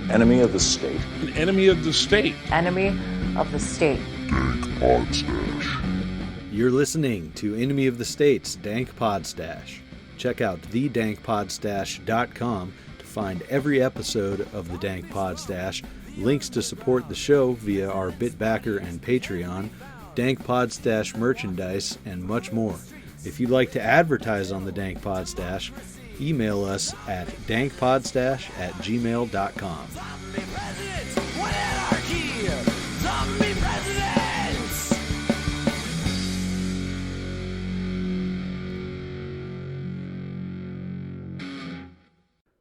Enemy of the state. An enemy of the state. Enemy of the state. Dank Podstash. You're listening to Enemy of the State's Dank Podstash. Check out thedankpodstash.com to find every episode of the Dank Podstash, links to support the show via our BitBacker and Patreon, Dank Podstash merchandise, and much more. If you'd like to advertise on the Dank Podstash, email us at dankpodstash@gmail.com.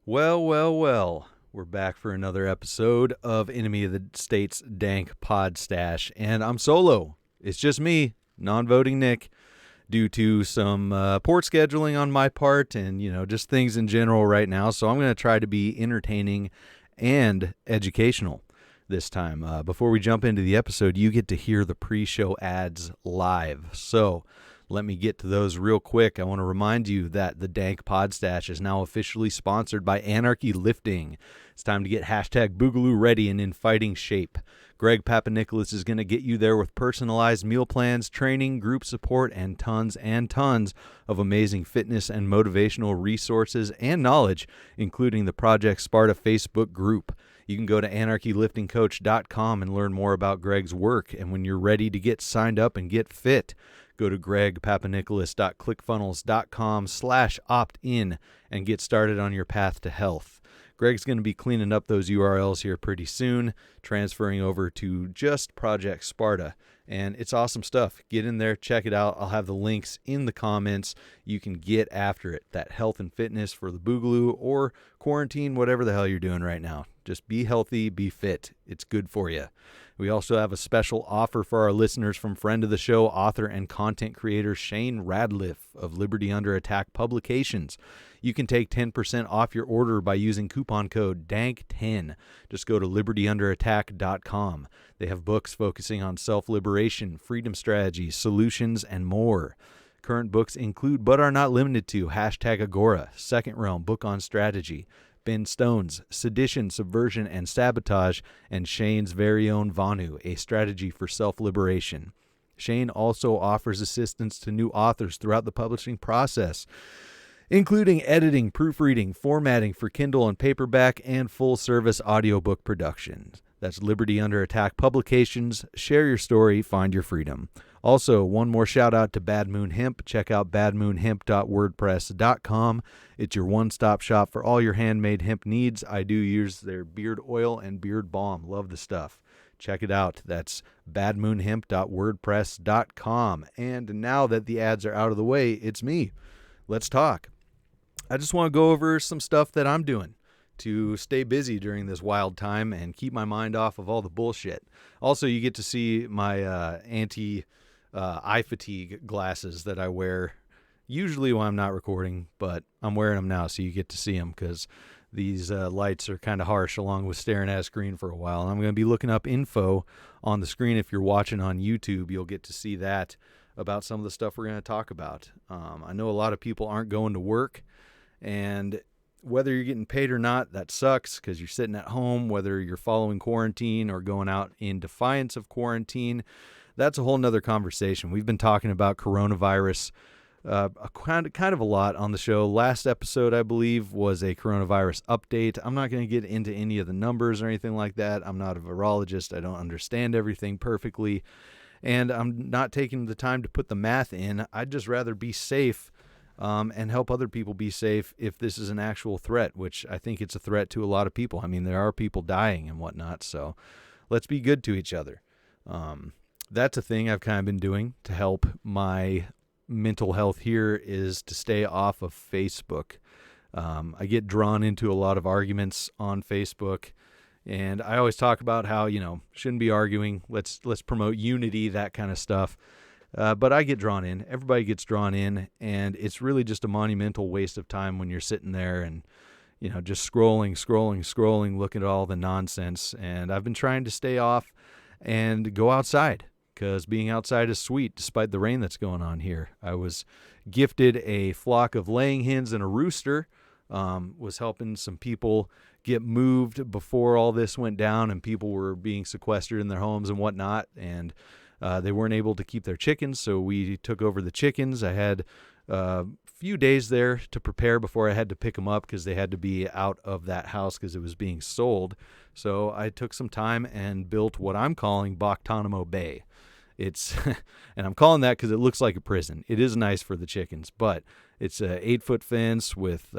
Well, we're back for another episode of Enemy of the State's Dank Podstash, and I'm solo. It's just me, NonVotingNick, due to some poor scheduling on my part and, just things in general right now. So I'm going to try to be entertaining and educational this time. Before we jump into the episode, you get to hear the pre-show ads live. So let me get to those real quick. I want to remind you that the Dank Podstash is now officially sponsored by Anarchy Lifting. It's time to get hashtag Boogaloo ready and in fighting shape. Greg Papanicholas is going to get you there with personalized meal plans, training, group support, and tons of amazing fitness and motivational resources and knowledge, including the Project Sparta Facebook group. You can go to anarchyliftingcoach.com and learn more about Greg's work. And when you're ready to get signed up and get fit, go to gregpapanicholas.clickfunnels.com/opt-in and get started on your path to health. Greg's going to be cleaning up those URLs here pretty soon, transferring over to just Project Sparta. And it's awesome stuff. Get in there, check it out. I'll have the links in the comments. You can get after it. That health and fitness for the Boogaloo or quarantine, whatever the hell you're doing right now. Just be healthy, be fit. It's good for you. We also have a special offer for our listeners from friend of the show, author and content creator Shane Radliff of Liberty Under Attack Publications. You can take 10% off your order by using coupon code DANK10. Just go to libertyunderattack.com. They have books focusing on self-liberation, freedom strategies, solutions, and more. Current books include, but are not limited to, Hashtag Agora, Second Realm, Book on Strategy, Ben Stone's Sedition, Subversion, and Sabotage, and Shane's very own Vanu, A Strategy for Self-Liberation. Shane also offers assistance to new authors throughout the publishing process, including editing, proofreading, formatting for Kindle and paperback, and full-service audiobook productions. That's Liberty Under Attack Publications. Share your story, find your freedom. Also, one more shout-out to Bad Moon Hemp. Check out badmoonhemp.wordpress.com. It's your one-stop shop for all your handmade hemp needs. I do use their beard oil and beard balm. Love the stuff. Check it out. That's badmoonhemp.wordpress.com. And now that the ads are out of the way, it's me. Let's talk. I just want to go over some stuff that I'm doing to stay busy during this wild time and keep my mind off of all the bullshit. Also, you get to see my eye fatigue glasses that I wear usually when I'm not recording, but I'm wearing them now, so you get to see them because these lights are kind of harsh along with staring at a screen for a while. And I'm going to be looking up info on the screen. If you're watching on YouTube, you'll get to see that about some of the stuff we're going to talk about. I know a lot of people aren't going to work, and whether you're getting paid or not, that sucks because you're sitting at home, whether you're following quarantine or going out in defiance of quarantine. That's a whole nother conversation. We've been talking about coronavirus kind of a lot on the show. Last episode, I believe, was a coronavirus update. I'm not going to get into any of the numbers or anything like that. I'm not a virologist. I don't understand everything perfectly, and I'm not taking the time to put the math in. I'd just rather be safe and help other people be safe if this is an actual threat, which I think it's a threat to a lot of people. I mean, there are people dying and whatnot, so let's be good to each other. That's a thing I've kind of been doing to help my mental health here, is to stay off of Facebook. I get drawn into a lot of arguments on Facebook, and I always talk about how, shouldn't be arguing. Let's promote unity, that kind of stuff. But I get drawn in. Everybody gets drawn in, and it's really just a monumental waste of time when you're sitting there and, just scrolling, looking at all the nonsense. And I've been trying to stay off and go outside, because being outside is sweet despite the rain that's going on here. I was gifted a flock of laying hens and a rooster was helping some people get moved before all this went down and people were being sequestered in their homes and whatnot, and they weren't able to keep their chickens, so we took over the chickens. I had a few days there to prepare before I had to pick them up because they had to be out of that house because it was being sold. So I took some time and built what I'm calling Bactanamo Bay. It's and I'm calling that because it looks like a prison. It is nice for the chickens, but it's a 8-foot fence with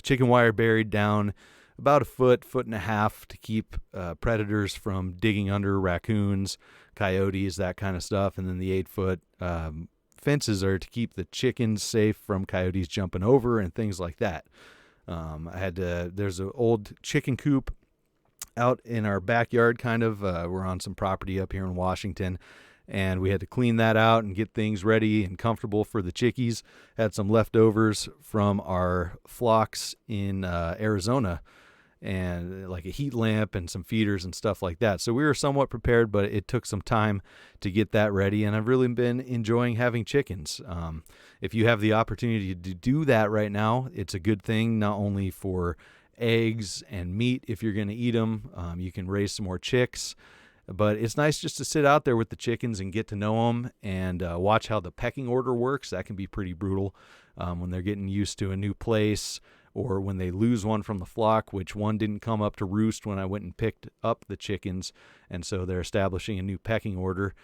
chicken wire buried down about a foot and a half to keep predators from digging under, raccoons, coyotes, that kind of stuff. And then the 8-foot fences are to keep the chickens safe from coyotes jumping over and things like that. There's an old chicken coop out in our backyard, kind of. We're on some property up here in Washington, and we had to clean that out and get things ready and comfortable for the chickies. Had some leftovers from our flocks in Arizona, and like a heat lamp and some feeders and stuff like that. So we were somewhat prepared, but it took some time to get that ready, and I've really been enjoying having chickens. If you have the opportunity to do that right now, it's a good thing, not only for eggs and meat if you're going to eat them. You can raise some more chicks, but it's nice just to sit out there with the chickens and get to know them and watch how the pecking order works. That can be pretty brutal when they're getting used to a new place, or when they lose one from the flock, which one didn't come up to roost when I went and picked up the chickens, and so they're establishing a new pecking order.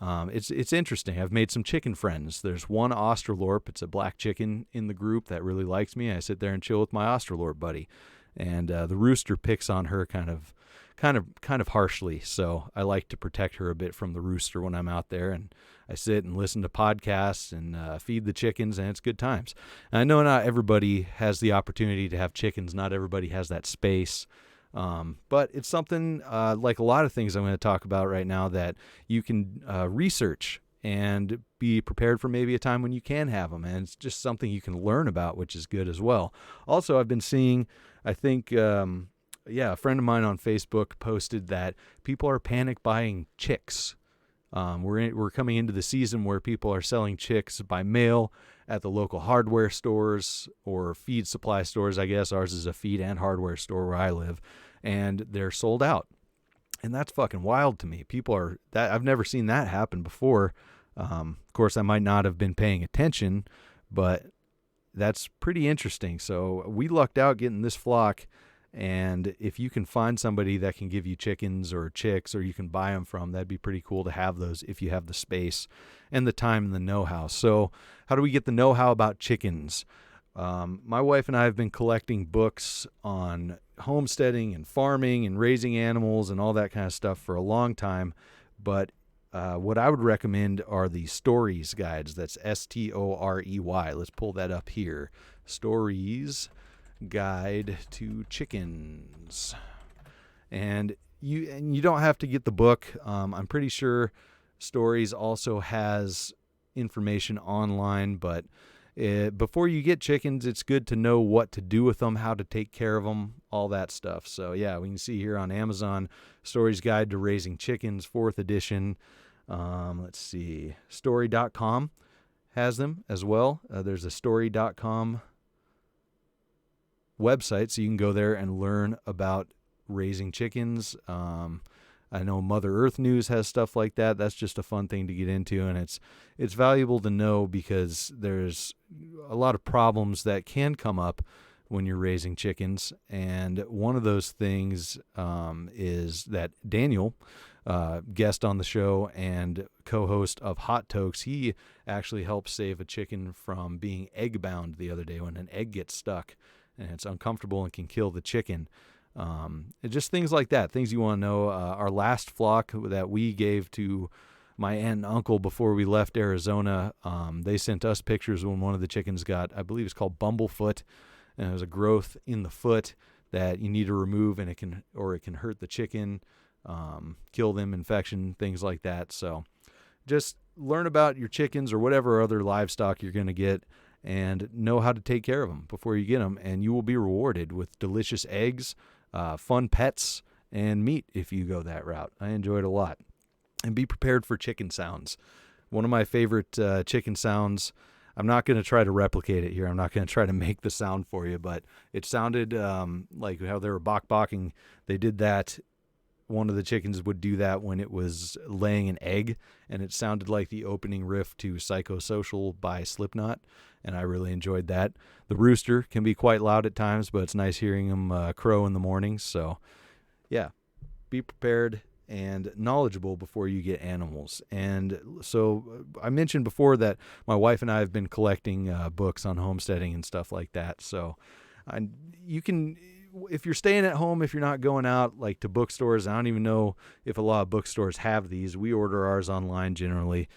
It's interesting. I've made some chicken friends. There's one Australorp. It's a black chicken in the group that really likes me. I sit there and chill with my Australorp buddy, and the rooster picks on her kind of harshly. So I like to protect her a bit from the rooster when I'm out there, and I sit and listen to podcasts and feed the chickens, and it's good times. And I know not everybody has the opportunity to have chickens. Not everybody has that space. But it's something like a lot of things I'm going to talk about right now that you can research and be prepared for maybe a time when you can have them. And it's just something you can learn about, which is good as well. Also, I've been seeing, I think, a friend of mine on Facebook posted that people are panic buying chicks. We're coming into the season where people are selling chicks by mail at the local hardware stores or feed supply stores. I guess ours is a feed and hardware store where I live, and they're sold out. And that's fucking wild to me. I've never seen that happen before. Of course, I might not have been paying attention, but that's pretty interesting. So we lucked out getting this flock. And if you can find somebody that can give you chickens or chicks, or you can buy them from, that'd be pretty cool to have those if you have the space and the time and the know-how. So how do we get the know-how about chickens? My wife and I have been collecting books on homesteading and farming and raising animals and all that kind of stuff for a long time. But what I would recommend are the Stories guides. That's Storey. Let's pull that up here. Stories Guide to Chickens. And you don't have to get the book. I'm pretty sure Stories also has information online, but before you get chickens, it's good to know what to do with them, how to take care of them, all that stuff. So yeah, we can see here on Amazon, Stories Guide to Raising Chickens, 4th edition. Let's see, Story.com has them as well. There's a Story.com website, so you can go there and learn about raising chickens. I know Mother Earth News has stuff like that. That's just a fun thing to get into, and it's valuable to know because there's a lot of problems that can come up when you're raising chickens. And one of those things is that Daniel, guest on the show and co-host of Hot Tokes, he actually helped save a chicken from being egg bound the other day when an egg gets stuck and it's uncomfortable and can kill the chicken. Just things like that, things you want to know. Our last flock that we gave to my aunt and uncle before we left Arizona, they sent us pictures when one of the chickens got, I believe it's called bumblefoot, and it was a growth in the foot that you need to remove, and it can hurt the chicken, kill them, infection, things like that. So just learn about your chickens or whatever other livestock you're going to get, and know how to take care of them before you get them, and you will be rewarded with delicious eggs, fun pets, and meat if you go that route. I enjoy it a lot. And be prepared for chicken sounds. One of my favorite chicken sounds, I'm not going to try to replicate it here. I'm not going to try to make the sound for you, but it sounded like how they were bok-bocking. They did that. One of the chickens would do that when it was laying an egg, and it sounded like the opening riff to Psychosocial by Slipknot, and I really enjoyed that. The rooster can be quite loud at times, but it's nice hearing him crow in the mornings. So, yeah, be prepared and knowledgeable before you get animals. And so I mentioned before that my wife and I have been collecting books on homesteading and stuff like that. So you can, if you're staying at home, if you're not going out like to bookstores, I don't even know if a lot of bookstores have these. We order ours online generally.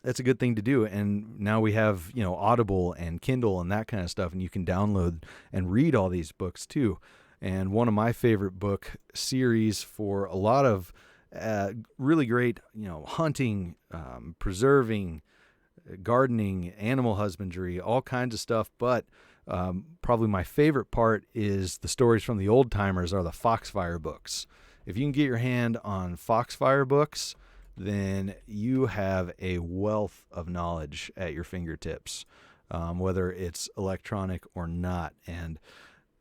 That's a good thing to do. And now we have, Audible and Kindle and that kind of stuff, and you can download and read all these books too. And one of my favorite book series for a lot of really great, hunting, preserving, gardening, animal husbandry, all kinds of stuff. But probably my favorite part is the stories from the old timers are the Foxfire books. If you can get your hand on Foxfire books, then you have a wealth of knowledge at your fingertips, whether it's electronic or not. And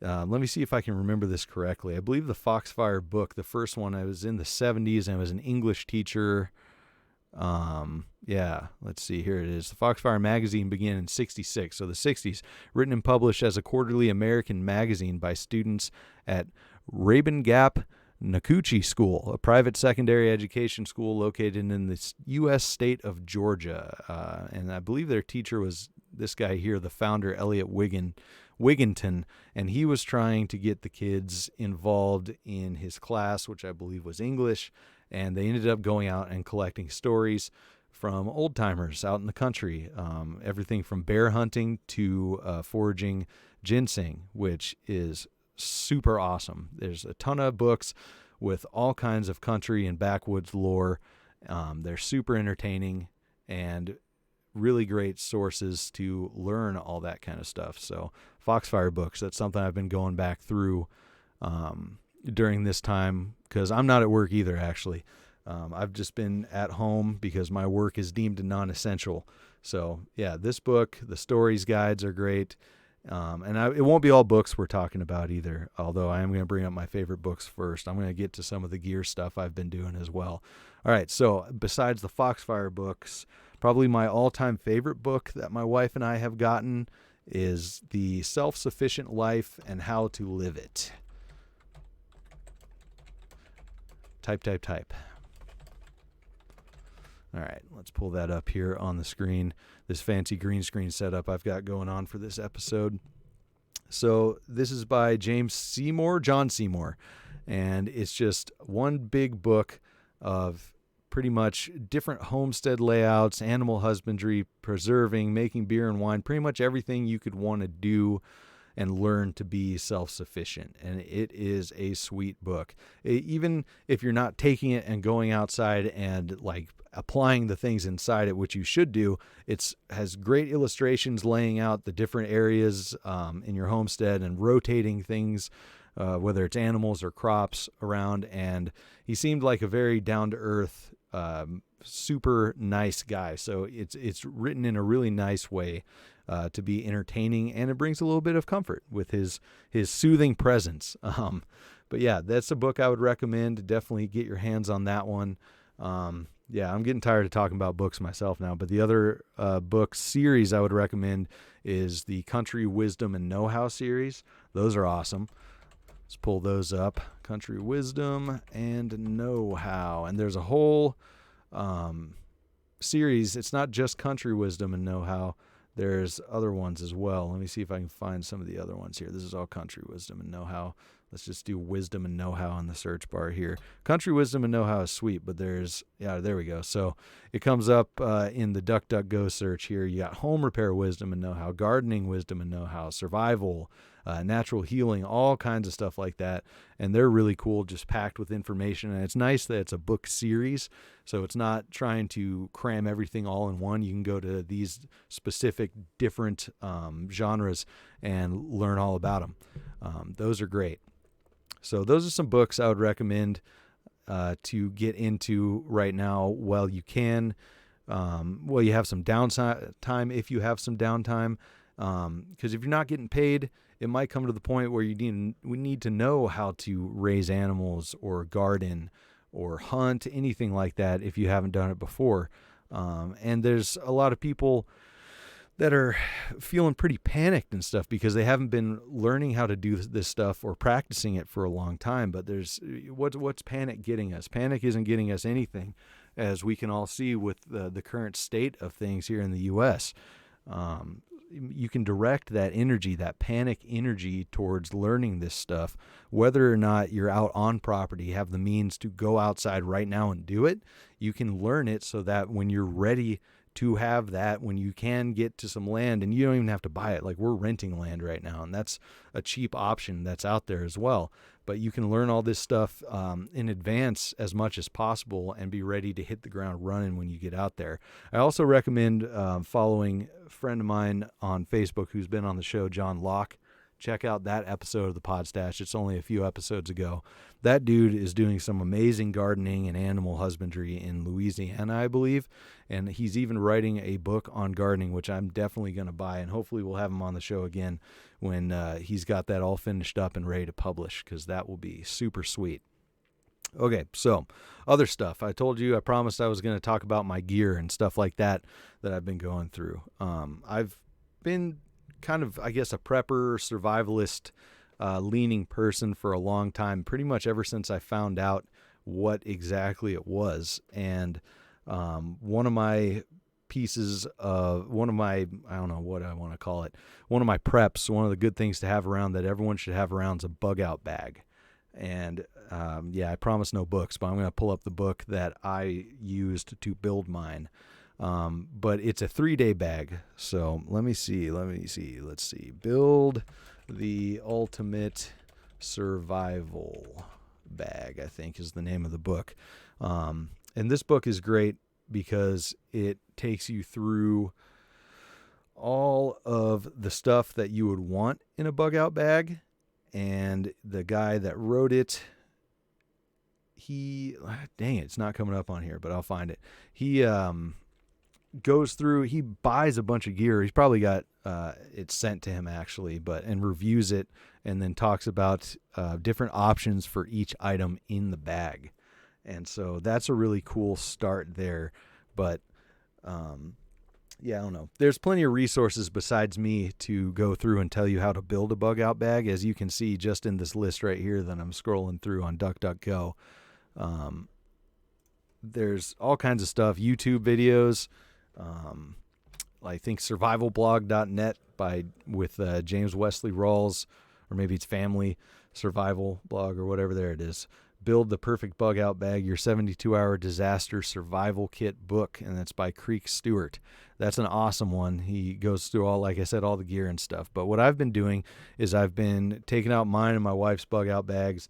let me see if I can remember this correctly. I believe the Foxfire book, the first one, I was in the 70s and I was an English teacher. Let's see, here it is. The Foxfire magazine began in 66, so the 60s, written and published as a quarterly American magazine by students at Rabun Gap Nakuchi School, a private secondary education school located in the U.S. state of Georgia. And I believe their teacher was this guy here, the founder, Elliot Wigginton, and he was trying to get the kids involved in his class, which I believe was English, and they ended up going out and collecting stories from old timers out in the country, everything from bear hunting to foraging ginseng, which is super awesome. There's a ton of books with all kinds of country and backwoods lore. They're super entertaining and really great sources to learn all that kind of stuff. So Foxfire books, that's something I've been going back through during this time, because I'm not at work either, actually. I've just been at home because my work is deemed non-essential. So yeah, this book, the stories guides are great. It won't be all books we're talking about either, although I am going to bring up my favorite books first. I'm going to get to some of the gear stuff I've been doing as well. All right, so besides the Foxfire books, probably my all-time favorite book that my wife and I have gotten is The Self-Sufficient Life and How to Live It. Type. All right, let's pull that up here on the screen. This fancy green screen setup I've got going on for this episode. So this is by John Seymour, and it's just one big book of pretty much different homestead layouts, animal husbandry, preserving, making beer and wine, pretty much everything you could want to do and learn to be self-sufficient. And it is a sweet book. Even if you're not taking it and going outside and like applying the things inside it, which you should do, it has great illustrations laying out the different areas in your homestead and rotating things, whether it's animals or crops around. And he seemed like a very down-to-earth, super nice guy. So it's written in a really nice way to be entertaining, and it brings a little bit of comfort with his soothing presence. But yeah, that's a book I would recommend. Definitely get your hands on that one. Yeah, I'm getting tired of talking about books myself now, but the other book series I would recommend is the Country Wisdom and Know-How series. Those are awesome. Let's pull those up. Country Wisdom and Know-How. And there's a whole series. It's not just Country Wisdom and Know-How. There's other ones as well. Let me see if I can find some of the other ones here. This is all Country Wisdom and Know-How. Let's just do Wisdom and Know-How on the search bar here. Country Wisdom and Know-How is sweet, but there we go. So it comes up in the DuckDuckGo search here. You got Home Repair Wisdom and Know-How, Gardening Wisdom and Know-How, Survival, Natural Healing, all kinds of stuff like that. And they're really cool, just packed with information. And it's nice that it's a book series, so it's not trying to cram everything all in one. You can go to these specific different genres and learn all about them. Those are great. So those are some books I would recommend to get into right now while you can. well, you have some downtime if you have some downtime. Because if you're not getting paid, it might come to the point where we need to know how to raise animals or garden or hunt, anything like that if you haven't done it before. And there's a lot of people that are feeling pretty panicked and stuff because they haven't been learning how to do this stuff or practicing it for a long time. But what's panic getting us? Panic isn't getting us anything, as we can all see with the current state of things here in the U.S. You can direct that energy, that panic energy, towards learning this stuff, whether or not you're out on property, have the means to go outside right now and do it. You can learn it so that when you're ready to have that, when you can get to some land, and you don't even have to buy it. Like, we're renting land right now, and that's a cheap option that's out there as well. But you can learn all this stuff in advance as much as possible and be ready to hit the ground running when you get out there. I also recommend following a friend of mine on Facebook who's been on the show, John Locke. Check out that episode of the Podstash. It's only a few episodes ago. That dude is doing some amazing gardening and animal husbandry in Louisiana, I believe. And he's even writing a book on gardening, which I'm definitely going to buy. And hopefully we'll have him on the show again when he's got that all finished up and ready to publish, because that will be super sweet. Okay, so other stuff. I told you, I promised I was going to talk about my gear and stuff like that I've been going through. I've been kind of, I guess, a prepper, survivalist, leaning person for a long time, pretty much ever since I found out what exactly it was. And one of my pieces of, I don't know what I want to call it, one of my preps, one of the good things to have around that everyone should have around is a bug out bag. And I promise no books, but I'm going to pull up the book that I used to build mine. But it's a 3-day bag. So let's see. Build the Ultimate Survival Bag, I think is the name of the book. And this book is great because it takes you through all of the stuff that you would want in a bug out bag. And the guy that wrote it, it's not coming up on here, but I'll find it. He goes through, he buys a bunch of gear. He's probably got it sent to him actually, and reviews it, and then talks about different options for each item in the bag. And so that's a really cool start there. But I don't know. There's plenty of resources besides me to go through and tell you how to build a bug out bag, as you can see just in this list right here that I'm scrolling through on DuckDuckGo. There's all kinds of stuff, YouTube videos. I think survivalblog.net with James Wesley Rawls, or maybe it's Family Survival Blog or whatever. There it is. Build the Perfect Bug Out Bag, your 72-hour disaster survival kit book, and that's by Creek Stewart. That's an awesome one. He goes through all the gear and stuff. But what I've been doing is I've been taking out mine and my wife's bug out bags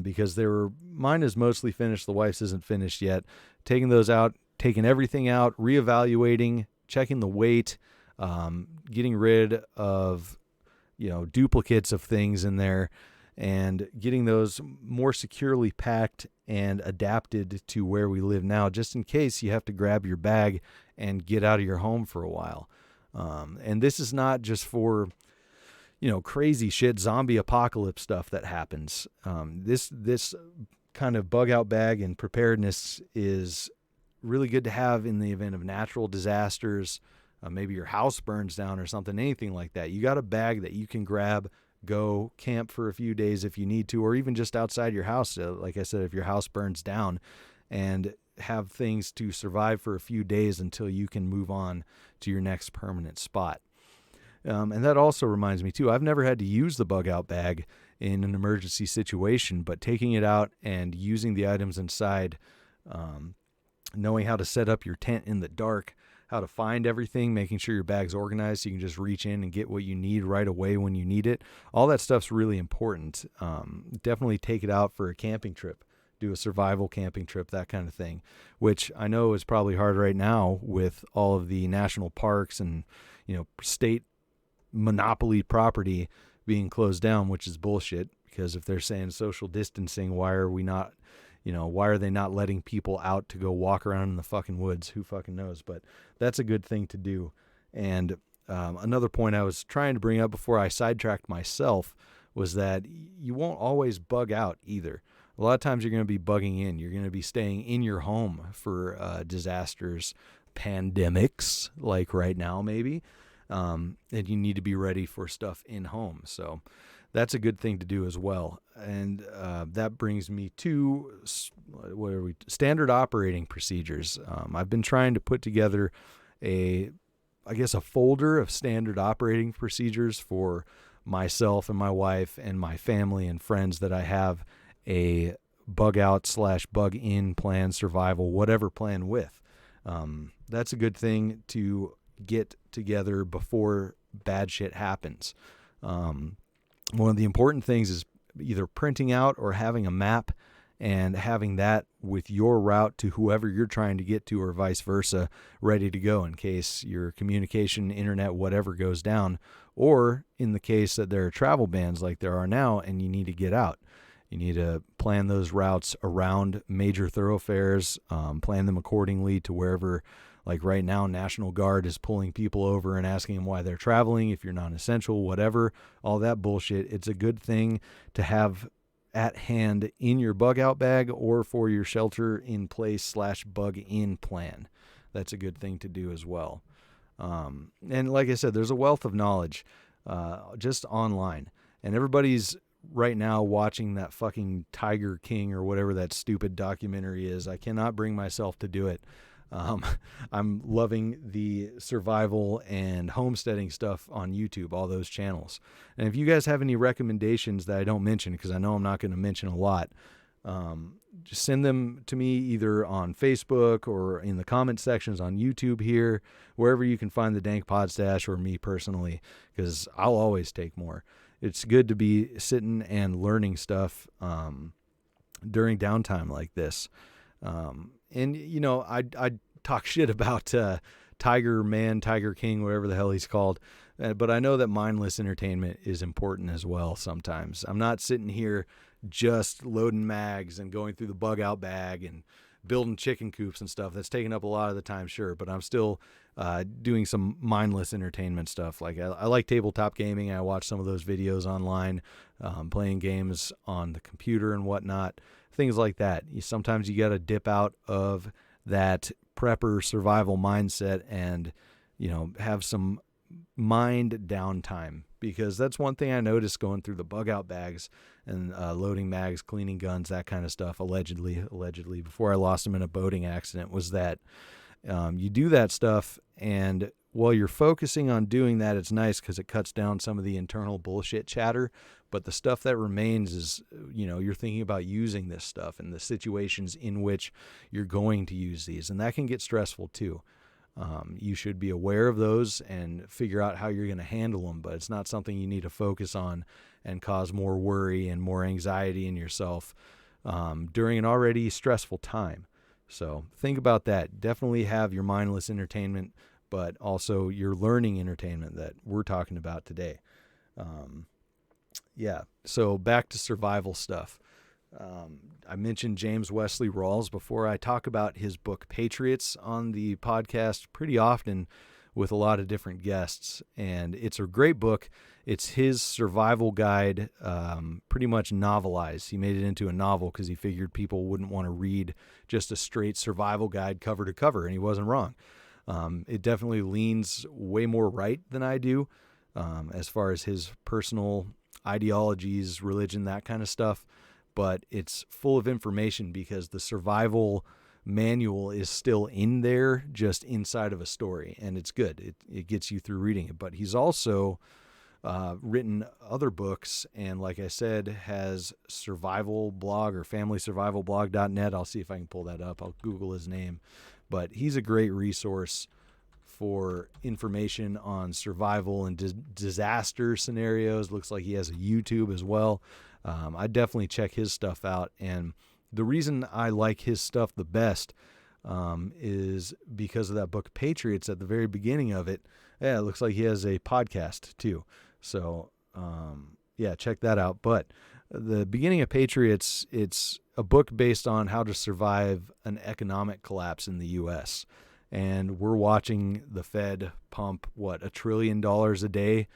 because mine is mostly finished. The wife's isn't finished yet. Taking those out, taking everything out, reevaluating, checking the weight, getting rid of duplicates of things in there, and getting those more securely packed and adapted to where we live now, just in case you have to grab your bag and get out of your home for a while. And this is not just for, crazy shit, zombie apocalypse stuff that happens. This kind of bug out bag and preparedness is really good to have in the event of natural disasters. Maybe your house burns down or something, anything like that. You got a bag that you can grab, go camp for a few days if you need to, or even just outside your house. Like I said, if your house burns down, and have things to survive for a few days until you can move on to your next permanent spot. And that also reminds me too, I've never had to use the bug out bag in an emergency situation, but taking it out and using the items inside, knowing how to set up your tent in the dark, how to find everything, making sure your bag's organized so you can just reach in and get what you need right away when you need it. All that stuff's really important. Definitely take it out for a camping trip, do a survival camping trip, that kind of thing, which I know is probably hard right now with all of the national parks and, state monopoly property being closed down, which is bullshit, because if they're saying social distancing, why are we not Why are they not letting people out to go walk around in the fucking woods? Who fucking knows? But that's a good thing to do. And another point I was trying to bring up before I sidetracked myself was that you won't always bug out either. A lot of times you're going to be bugging in. You're going to be staying in your home for disasters, pandemics, like right now maybe. And you need to be ready for stuff in home. So that's a good thing to do as well. And that brings me to standard operating procedures. I've been trying to put together a folder of standard operating procedures for myself and my wife and my family and friends that I have a bug out / bug in plan, survival, whatever plan with. That's a good thing to get together before bad shit happens. One of the important things is either printing out or having a map and having that with your route to whoever you're trying to get to or vice versa ready to go in case your communication, internet, whatever goes down, or in the case that there are travel bans like there are now and you need to get out. You need to plan those routes around major thoroughfares, plan them accordingly to wherever, like right now, National Guard is pulling people over and asking them why they're traveling, if you're non-essential, whatever, all that bullshit. It's a good thing to have at hand in your bug out bag or for your shelter in place / bug in plan. That's a good thing to do as well. And like I said, there's a wealth of knowledge just online, and everybody's right now watching that fucking Tiger King or whatever that stupid documentary is. I cannot bring myself to do it. I'm loving the survival and homesteading stuff on YouTube, all those channels. And if you guys have any recommendations that I don't mention, because I know I'm not going to mention a lot, just send them to me either on Facebook or in the comment sections on YouTube here, wherever you can find the Dank Podstash or me personally, because I'll always take more. It's good to be sitting and learning stuff during downtime like this. And, I talk shit about Tiger King, whatever the hell he's called. But I know that mindless entertainment is important as well sometimes. I'm not sitting here just loading mags and going through the bug out bag and building chicken coops and stuff. That's taking up a lot of the time, sure. But I'm still doing some mindless entertainment stuff. Like I like tabletop gaming. I watch some of those videos online, playing games on the computer and whatnot. Things like that. Sometimes you got to dip out of that prepper survival mindset and, have some mind downtime, because that's one thing I noticed going through the bug out bags and loading mags, cleaning guns, that kind of stuff, allegedly, before I lost them in a boating accident, was that you do that stuff, and while you're focusing on doing that, it's nice because it cuts down some of the internal bullshit chatter. But the stuff that remains is, you're thinking about using this stuff and the situations in which you're going to use these. And that can get stressful too. You should be aware of those and figure out how you're going to handle them. But it's not something you need to focus on and cause more worry and more anxiety in yourself during an already stressful time. So think about that. Definitely have your mindless entertainment, but also your learning entertainment that we're talking about today. So back to survival stuff. I mentioned James Wesley Rawls before. I talk about his book Patriots on the podcast pretty often with a lot of different guests, and it's a great book. It's his survival guide, pretty much novelized. He made it into a novel because he figured people wouldn't want to read just a straight survival guide cover to cover, and he wasn't wrong. It definitely leans way more right than I do as far as his personal ideologies, religion, that kind of stuff. But it's full of information because the survival manual is still in there, just inside of a story, and it's good. It gets you through reading it. But he's also written other books, and like I said, has survival blog or familysurvivalblog.net. I'll see if I can pull that up. I'll Google his name. But he's a great resource for information on survival and disaster scenarios. Looks like he has a YouTube as well. I definitely check his stuff out. And the reason I like his stuff the best is because of that book Patriots at the very beginning of it. Yeah, it looks like he has a podcast too. So, check that out. But the beginning of Patriots, it's a book based on how to survive an economic collapse in the U.S. And we're watching the Fed pump, $1 trillion a day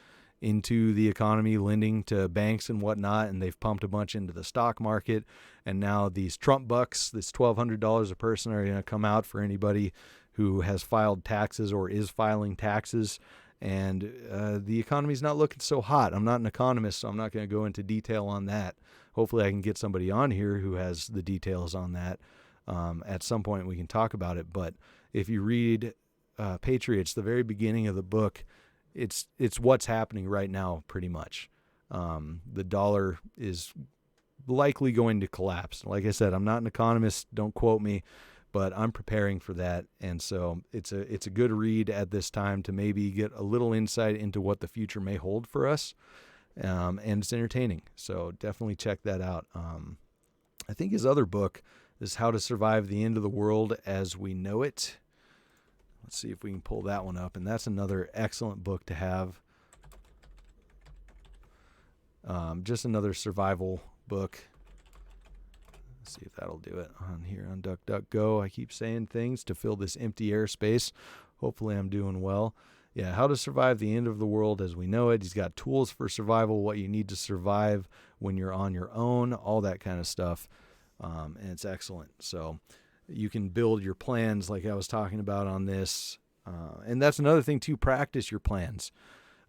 into the economy, lending to banks and whatnot, and they've pumped a bunch into the stock market. And now these Trump bucks, this $1,200 a person, are going to come out for anybody who has filed taxes or is filing taxes. And the economy's not looking so hot. I'm not an economist, so I'm not going to go into detail on that. Hopefully I can get somebody on here who has the details on that. At some point we can talk about it. But if you read Patriots, the very beginning of the book, it's what's happening right now pretty much. The dollar is likely going to collapse. Like I said, I'm not an economist, don't quote me, but I'm preparing for that. And so it's a good read at this time to maybe get a little insight into what the future may hold for us. And it's entertaining. So definitely check that out. I think his other book is How to Survive the End of the World as We Know It. Let's see if we can pull that one up. And that's another excellent book to have. Just another survival book. Let's see if that'll do it on here on DuckDuckGo. I keep saying things to fill this empty airspace. Hopefully I'm doing well. Yeah, How to Survive the End of the World as We Know It. He's got tools for survival, what you need to survive when you're on your own, all that kind of stuff. And it's excellent. So you can build your plans like I was talking about on this. And that's another thing too, practice your plans.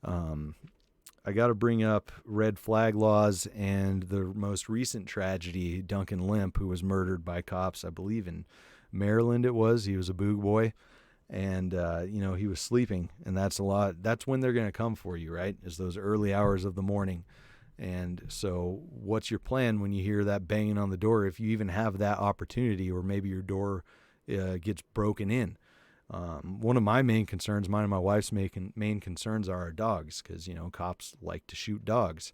I got to bring up red flag laws and the most recent tragedy, Duncan Limp, who was murdered by cops, I believe in Maryland it was. He was a boog boy. And, he was sleeping. And that's a lot. That's when they're going to come for you, right? Is those early hours of the morning. And so what's your plan when you hear that banging on the door, if you even have that opportunity, or maybe your door gets broken in? One of my main concerns, mine and my wife's main concerns are our dogs, because, cops like to shoot dogs.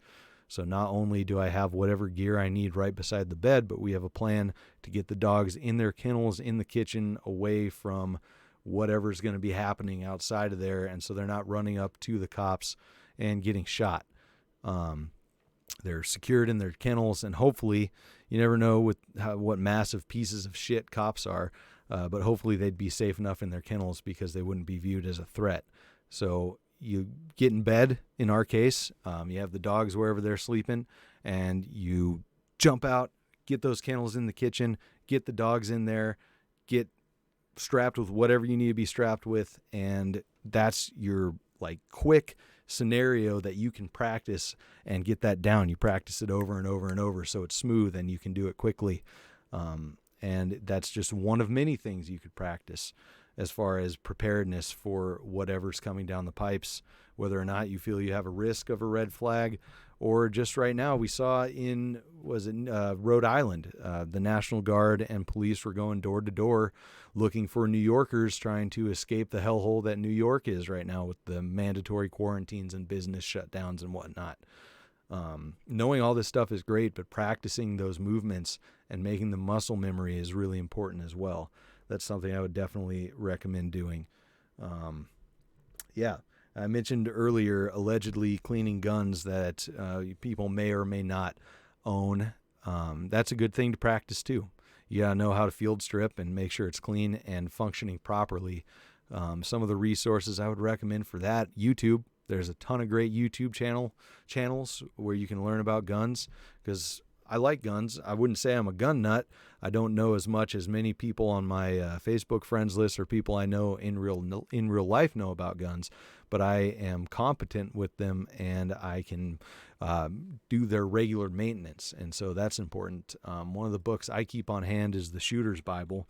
So not only do I have whatever gear I need right beside the bed, but we have a plan to get the dogs in their kennels, in the kitchen, away from whatever's going to be happening outside of there. And so they're not running up to the cops and getting shot. They're secured in their kennels, and hopefully, you never know what massive pieces of shit cops are, but hopefully they'd be safe enough in their kennels because they wouldn't be viewed as a threat. So you get in bed, in our case, you have the dogs wherever they're sleeping, and you jump out, get those kennels in the kitchen, get the dogs in there, get strapped with whatever you need to be strapped with, and that's your quick scenario that you can practice and get that down. You practice it over and over and over so it's smooth and you can do it quickly. And that's just one of many things you could practice as far as preparedness for whatever's coming down the pipes, whether or not you feel you have a risk of a red flag, or just right now we saw in Rhode Island, the National Guard and police were going door to door looking for New Yorkers trying to escape the hellhole that New York is right now with the mandatory quarantines and business shutdowns and whatnot. Knowing all this stuff is great, but practicing those movements and making the muscle memory is really important as well. That's something I would definitely recommend doing. I mentioned earlier allegedly cleaning guns that people may or may not own. That's a good thing to practice too. You gotta know how to field strip and make sure it's clean and functioning properly. Some of the resources I would recommend for that: YouTube. There's a ton of great YouTube channels where you can learn about guns, because I like guns. I wouldn't say I'm a gun nut. I don't know as much as many people on my Facebook friends list or people I know in real life know about guns, but I am competent with them and I can do their regular maintenance, and so that's important. One of the books I keep on hand is the Shooter's Bible,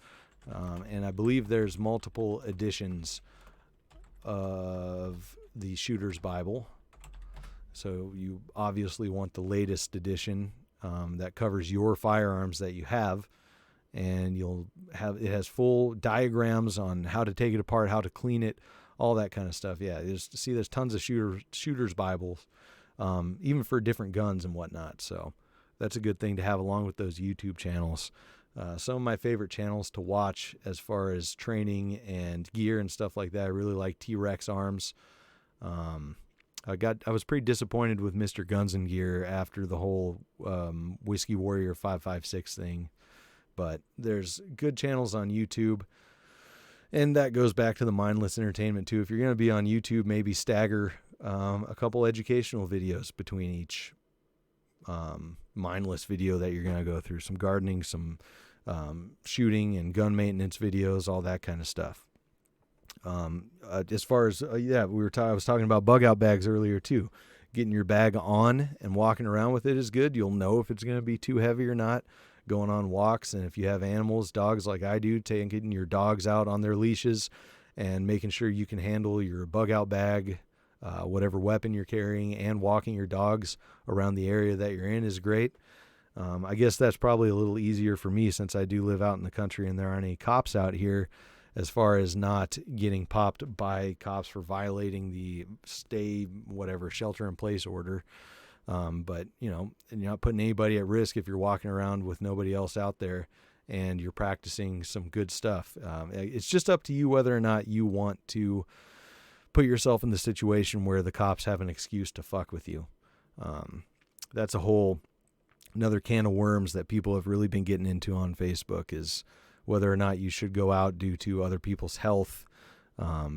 and I believe there's multiple editions of the Shooter's Bible. So you obviously want the latest edition that covers your firearms that you have, and it has full diagrams on how to take it apart, how to clean it, all that kind of stuff. Yeah, there's tons of Shooter's Bibles, even for different guns and whatnot. So that's a good thing to have along with those YouTube channels. Some of my favorite channels to watch as far as training and gear and stuff like that, I really like T-Rex Arms. I was pretty disappointed with Mr. Guns and Gear after the whole Whiskey Warrior 556 thing. But there's good channels on YouTube. And that goes back to the mindless entertainment too. If you're going to be on YouTube, maybe stagger a couple educational videos between each mindless video that you're going to go through. Some gardening, some shooting and gun maintenance videos, all that kind of stuff. As far as, I was talking about bug out bags earlier too. Getting your bag on and walking around with it is good. You'll know if it's going to be too heavy or not. Going on walks, and if you have animals, dogs like I do, taking your dogs out on their leashes and making sure you can handle your bug out bag, whatever weapon you're carrying, and walking your dogs around the area that you're in is great. I guess that's probably a little easier for me since I do live out in the country and there aren't any cops out here, as far as not getting popped by cops for violating the shelter in place order. But you're not putting anybody at risk if you're walking around with nobody else out there and you're practicing some good stuff. It's just up to you whether or not you want to put yourself in the situation where the cops have an excuse to fuck with you. That's another can of worms that people have really been getting into on Facebook, is whether or not you should go out due to other people's health,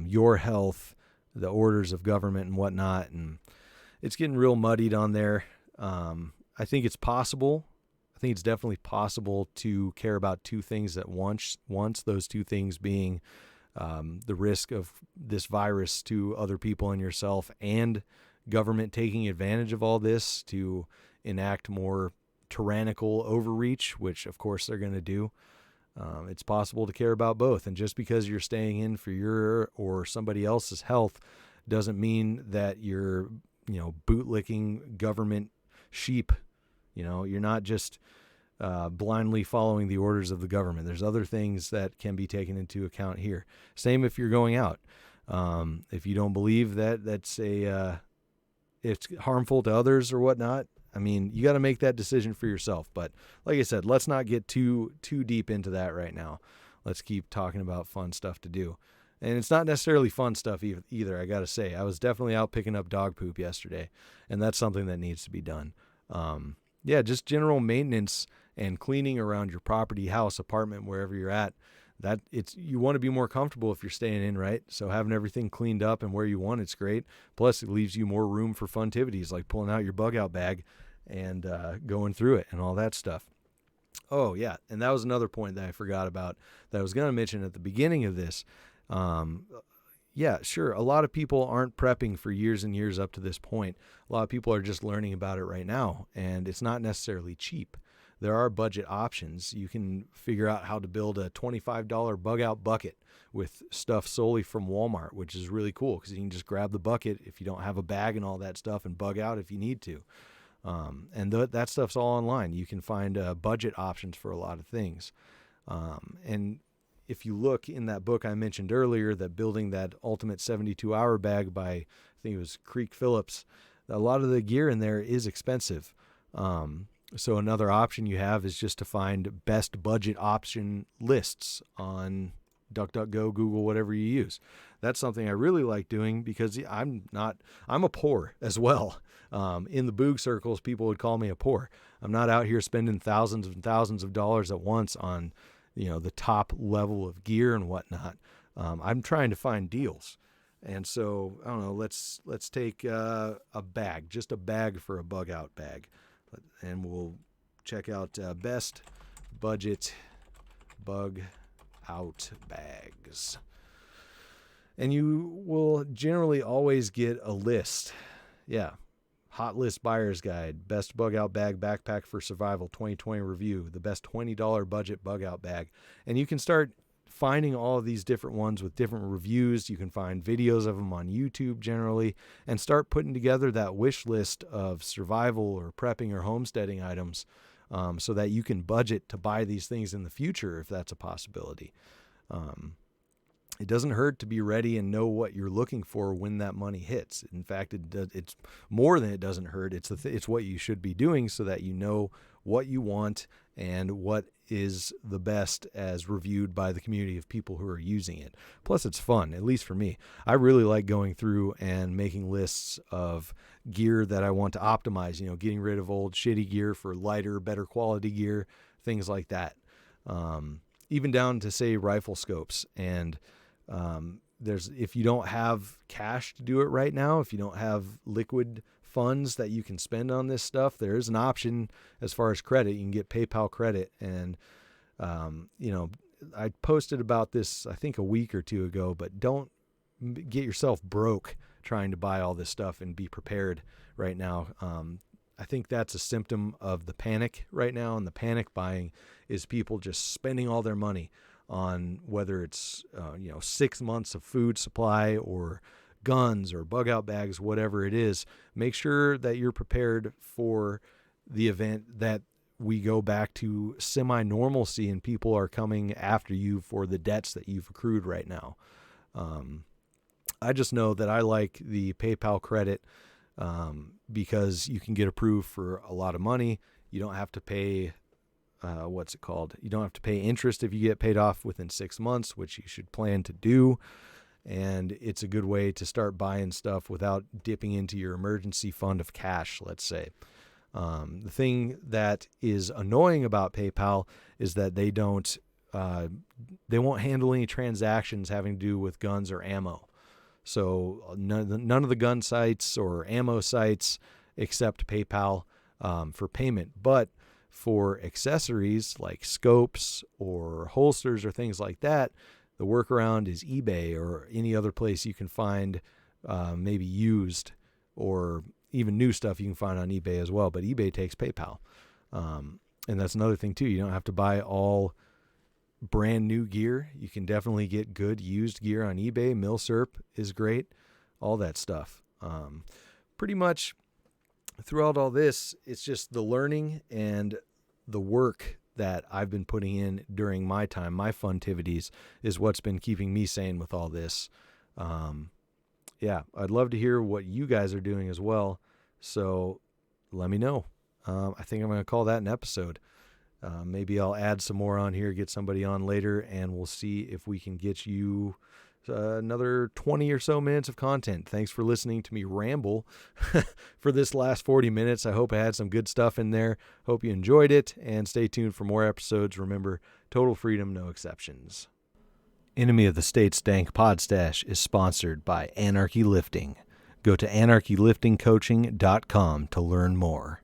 your health, the orders of government and whatnot. And it's getting real muddied on there. I think it's possible. I think it's definitely possible to care about two things at once. Those two things being the risk of this virus to other people and yourself, and government taking advantage of all this to enact more tyrannical overreach, which of course they're going to do. It's possible to care about both. And just because you're staying in for your or somebody else's health doesn't mean that you're bootlicking government sheep. You're not just blindly following the orders of the government. There's other things that can be taken into account here. Same if you're going out. If you don't believe that it's harmful to others or whatnot, you got to make that decision for yourself. But like I said, let's not get too deep into that right now. Let's keep talking about fun stuff to do. And it's not necessarily fun stuff either, I got to say. I was definitely out picking up dog poop yesterday, and that's something that needs to be done. Just general maintenance and cleaning around your property, house, apartment, wherever you're at. You want to be more comfortable if you're staying in, right? So having everything cleaned up and where you want it's great. Plus, it leaves you more room for funtivities, like pulling out your bug out bag and going through it and all that stuff. Oh, yeah, and that was another point that I forgot about that I was going to mention at the beginning of this. Sure, a lot of people aren't prepping for years and years up to this point. A lot of people are just learning about it right now, and it's not necessarily cheap. There are budget options. You can figure out how to build a $25 bug out bucket with stuff solely from Walmart, which is really cool because you can just grab the bucket if you don't have a bag and all that stuff and bug out if you need to. That stuff's all online. You can find budget options for a lot of things. And if you look in that book I mentioned earlier, that building that ultimate 72-hour bag by, I think it was Creek Phillips, a lot of the gear in there is expensive. So another option you have is just to find best budget option lists on DuckDuckGo, Google, whatever you use. That's something I really like doing because I'm a poor as well. In the boog circles, people would call me a poor. I'm not out here spending thousands and thousands of dollars at once on, the top level of gear and whatnot. I'm trying to find deals. And so, I don't know, let's take a bag, just a bag for a bug out bag. And we'll check out best budget bug out bags. And you will generally always get a list. Yeah. Hot List Buyer's Guide, Best Bug Out Bag Backpack for Survival 2020 Review, the best $20 budget bug out bag. And you can start finding all of these different ones with different reviews. You can find videos of them on YouTube generally and start putting together that wish list of survival or prepping or homesteading items so that you can budget to buy these things in the future if that's a possibility. it doesn't hurt to be ready and know what you're looking for when that money hits. In fact, it's more than it doesn't hurt. It's what you should be doing so that you know what you want and what is the best as reviewed by the community of people who are using it. Plus, it's fun, at least for me. I really like going through and making lists of gear that I want to optimize, getting rid of old shitty gear for lighter, better quality gear, things like that. Even down to, say, rifle scopes. And if you don't have cash to do it right now, if you don't have liquid funds that you can spend on this stuff, there is an option as far as credit. You can get PayPal credit. And, I posted about this, I think, a week or two ago, but don't get yourself broke trying to buy all this stuff and be prepared right now. I think that's a symptom of the panic right now. And the panic buying is people just spending all their money on whether it's, 6 months of food supply or guns or bug out bags, whatever it is. Make sure that you're prepared for the event that we go back to semi-normalcy and people are coming after you for the debts that you've accrued right now. I just know that I like the PayPal credit because you can get approved for a lot of money. You don't have to pay, You don't have to pay interest if you get paid off within 6 months, which you should plan to do. And it's a good way to start buying stuff without dipping into your emergency fund of cash, let's say. The thing that is annoying about PayPal is that they won't handle any transactions having to do with guns or ammo. So none of the gun sites or ammo sites accept PayPal for payment. But for accessories like scopes or holsters or things like that, the workaround is eBay or any other place you can find maybe used or even new stuff you can find on eBay as well. But eBay takes PayPal. And that's another thing too. You don't have to buy all brand new gear. You can definitely get good used gear on eBay. Milsurp is great. All that stuff. Pretty much throughout all this, it's just the learning and the work that I've been putting in during my time, my Funtivities, is what's been keeping me sane with all this. I'd love to hear what you guys are doing as well. So let me know. I think I'm going to call that an episode. Maybe I'll add some more on here, get somebody on later, and we'll see if we can get you another 20 or so minutes of content. Thanks for listening to me ramble for this last 40 minutes. I hope I had some good stuff in there. Hope you enjoyed it, and stay tuned for more episodes. Remember, total freedom, no exceptions. Enemy of the State's Dank Podstash is sponsored by Anarchy Lifting. Go to anarchyliftingcoaching.com to learn more.